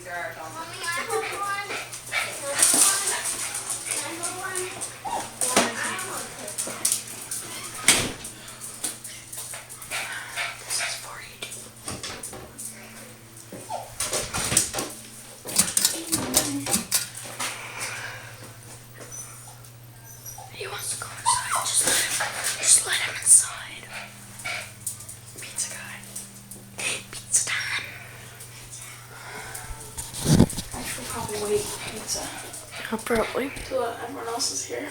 are our dogs. Mommy, I want one. This is for you. He wants to go inside. Just let him inside. Pizza guy. Pizza time. I should probably wait for pizza Probably. till everyone else is here.